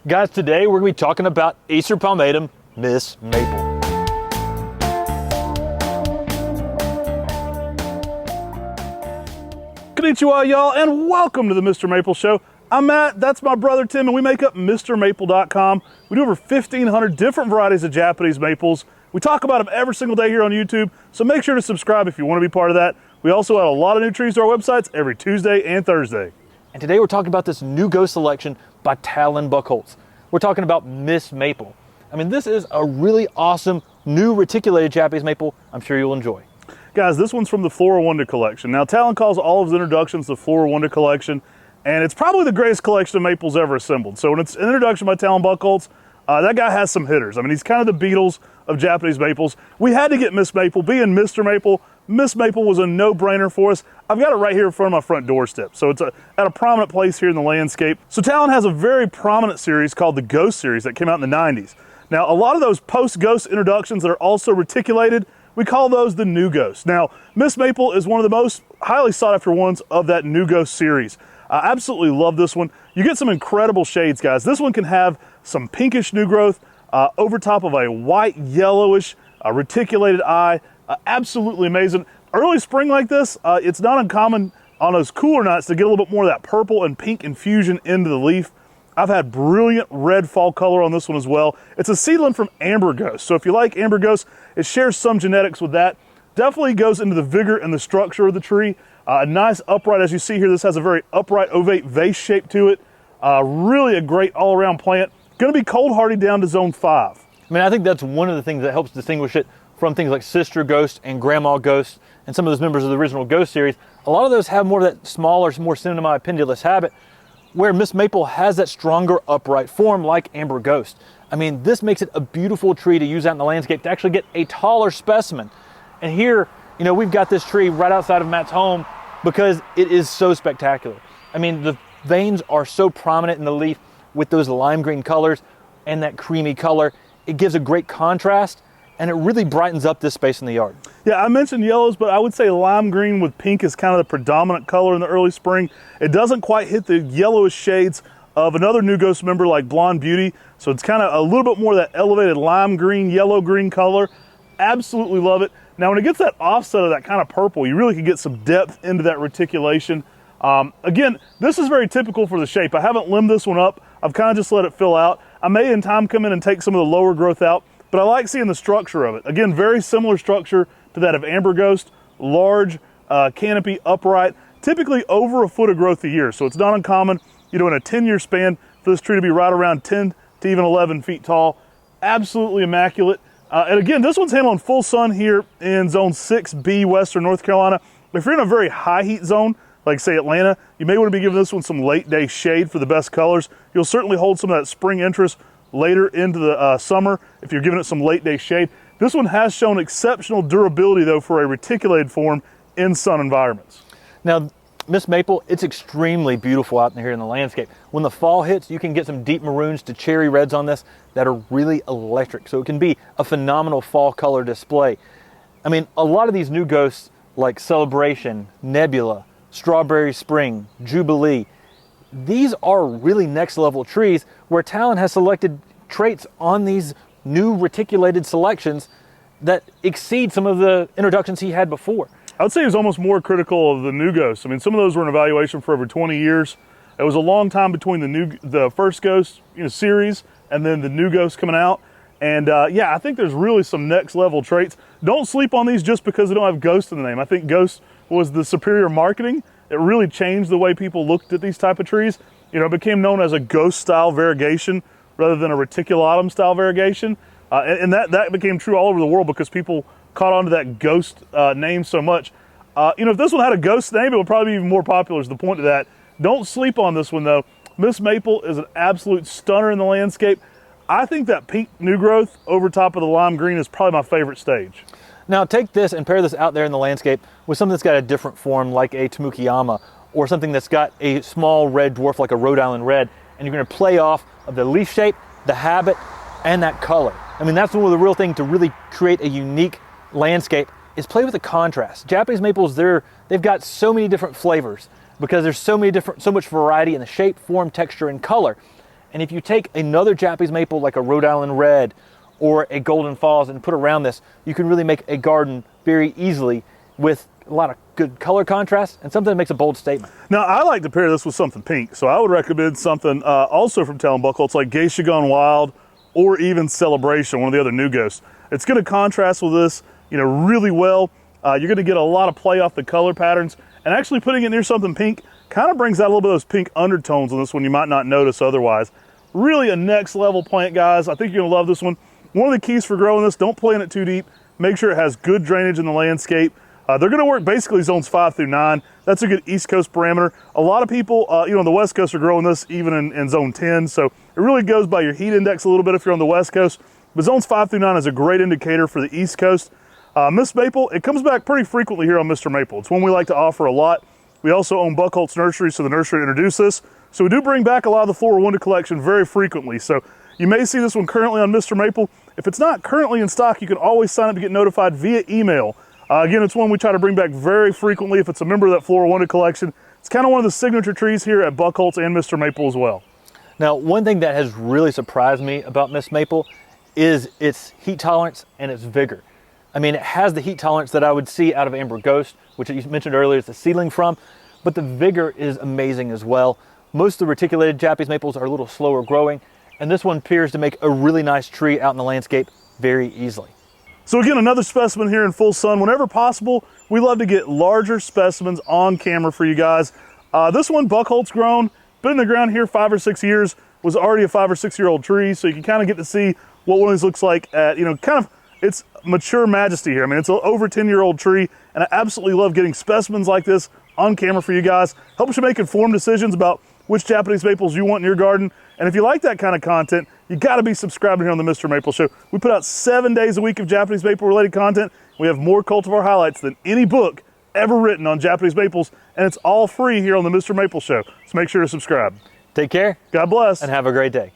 Guys, today we're going to be talking about Acer palmatum, Miss Maple. Konnichiwa, y'all, and welcome to the MrMaple Show. I'm Matt, that's my brother Tim, and we make up MrMaple.com. We do over 1,500 different varieties of Japanese maples. We talk about them every single day here on YouTube, so make sure to subscribe if you want to be part of that. We also add a lot of new trees to our websites every Tuesday and Thursday. And today we're talking about this new ghost selection by Talon Buchholz. We're talking about Miss Maple. I mean, this is a really awesome new reticulated Japanese maple I'm sure you'll enjoy. Guys, this one's from the Flora Wonder collection. Now, Talon calls all of his introductions the Flora Wonder collection, and it's probably the greatest collection of maples ever assembled. So when it's an introduction by Talon Buchholz, that guy has some hitters. I mean, he's kind of the Beatles of Japanese maples. We had to get Miss Maple. Being Mr. Maple, Miss Maple was a no-brainer for us. I've got it right here in front of my front doorstep, so it's at a prominent place here in the landscape. So Talon has a very prominent series called the Ghost series that came out in the 90s. Now, a lot of those post-Ghost introductions that are also reticulated, we call those the New Ghost. Now, Miss Maple is one of the most highly sought-after ones of that New Ghost series. I absolutely love this one. You get some incredible shades, guys. This one can have some pinkish new growth over top of a white, yellowish, reticulated eye. Absolutely amazing. Early spring like this, it's not uncommon on those cooler nights to get a little bit more of that purple and pink infusion into the leaf. I've had brilliant red fall color on this one as well. It's a seedling from Amber Ghost. So if you like Amber Ghost, it shares some genetics with that. Definitely goes into the vigor and the structure of the tree. A nice upright, as you see here, this has a very upright ovate vase shape to it. Really a great all-around plant. Going to be cold hardy down to zone 5. I mean, I think that's one of the things that helps distinguish it from things like Sister Ghost and Grandma Ghost and some of those members of the original Ghost series. A lot of those have more of that smaller, more semi-pendulous habit, where Miss Maple has that stronger upright form like Amber Ghost. I mean, this makes it a beautiful tree to use out in the landscape to actually get a taller specimen. And here, you know, we've got this tree right outside of Matt's home because it is so spectacular. I mean, the veins are so prominent in the leaf with those lime green colors and that creamy color. It gives a great contrast and it really brightens up this space in the yard. Yeah, I mentioned yellows, but I would say lime green with pink is kind of the predominant color in the early spring. It doesn't quite hit the yellowish shades of another New Ghost member like Blonde Beauty. So it's kind of a little bit more of that elevated lime green, yellow green color. Absolutely love it. Now, when it gets that offset of that kind of purple, you really can get some depth into that reticulation. Again, this is very typical for the shape. I haven't limbed this one up. I've kind of just let it fill out. I may in time come in and take some of the lower growth out, but I like seeing the structure of it. Again, very similar structure to that of Amber Ghost. Large canopy, upright, typically over a foot of growth a year. So it's not uncommon, you know, in a 10-year span for this tree to be right around 10 to even 11 feet tall. Absolutely immaculate. And again, this one's handling full sun here in zone 6B, Western North Carolina. If you're in a very high heat zone, like say Atlanta, you may want to be giving this one some late day shade for the best colors. You'll certainly hold some of that spring interest later into the summer if you're giving it some late day shade. This one has shown exceptional durability though for a reticulated form in sun environments. Now, Miss Maple, it's extremely beautiful out here in the landscape. When the fall hits, you can get some deep maroons to cherry reds on this that are really electric. So it can be a phenomenal fall color display. I mean, a lot of these new ghosts like Celebration, Nebula, Strawberry Spring, Jubilee, these are really next level trees where Talon has selected traits on these new reticulated selections that exceed some of the introductions he had before. I would say he was almost more critical of the New Ghosts. I mean, some of those were in evaluation for over 20 years. It was a long time between the first Ghost series and then the New Ghost coming out. And yeah, I think there's really some next level traits. Don't sleep on these just because they don't have Ghost in the name. I think Ghost was the superior marketing. It really changed the way people looked at these type of trees. You know, it became known as a Ghost style variegation rather than a reticulatum style variegation. And that became true all over the world because people caught on to that Ghost name so much. You know, if this one had a Ghost name, it would probably be even more popular is the point of that. Don't sleep on this one though. Miss Maple is an absolute stunner in the landscape. I think that pink new growth over top of the lime green is probably my favorite stage. Now take this and pair this out there in the landscape with something that's got a different form like a Tamukiyama or something that's got a small red dwarf like a Rhode Island red, and you're going to play off of the leaf shape, the habit, and that color. I mean, that's one of the real thing to really create a unique landscape is play with the contrast. Japanese maples, they've got so many different flavors because there's so much variety in the shape, form, texture, and color. And if you take another Japanese maple like a Rhode Island Red or a Golden Falls and put around this, you can really make a garden very easily with a lot of good color contrast and something that makes a bold statement. Now, I like to pair this with something pink, so I would recommend something also from Talon Buckholz, like Geisha Gone Wild or even Celebration, one of the other new ghosts. It's going to contrast with this, really well. You're going to get a lot of play off the color patterns, and actually putting it near something pink kind of brings out a little bit of those pink undertones on this one you might not notice otherwise. Really a next level plant, guys. I think you're going to love this one. One of the keys for growing this, don't plant it too deep. Make sure it has good drainage in the landscape. They're going to work basically zones 5 through 9. That's a good East Coast parameter. A lot of people, on the West Coast are growing this even in zone 10. So it really goes by your heat index a little bit if you're on the West Coast. But zones 5 through 9 is a great indicator for the East Coast. Miss Maple, it comes back pretty frequently here on Mr. Maple. It's one we like to offer a lot. We also own Buckholz Nursery, so the nursery introduced this. So we do bring back a lot of the Floral Wonder collection very frequently. So you may see this one currently on Mr. Maple. If it's not currently in stock, you can always sign up to get notified via email. Again, it's one we try to bring back very frequently if it's a member of that Floral Wonder collection. It's kind of one of the signature trees here at Buckholz and Mr. Maple as well. Now, one thing that has really surprised me about Miss Maple is its heat tolerance and its vigor. I mean, it has the heat tolerance that I would see out of Amber Ghost, which you mentioned earlier is the seedling from, but the vigor is amazing as well. Most of the reticulated Japanese maples are a little slower growing, and this one appears to make a really nice tree out in the landscape very easily. So again, another specimen here in full sun. Whenever possible, we love to get larger specimens on camera for you guys. This one, Buckholz grown, been in the ground here 5 or 6 years, was already a 5 or 6 year old tree, so you can kind of get to see what one of these looks like at, kind of its mature majesty here. I mean, it's an over 10-year-old tree, and I absolutely love getting specimens like this on camera for you guys. Helps you make informed decisions about which Japanese maples you want in your garden. And if you like that kind of content, you gotta be subscribing here on the MrMaple Show. We put out 7 days a week of Japanese maple related content. We have more cultivar highlights than any book ever written on Japanese maples, and it's all free here on the MrMaple Show. So make sure to subscribe. Take care. God bless. And have a great day.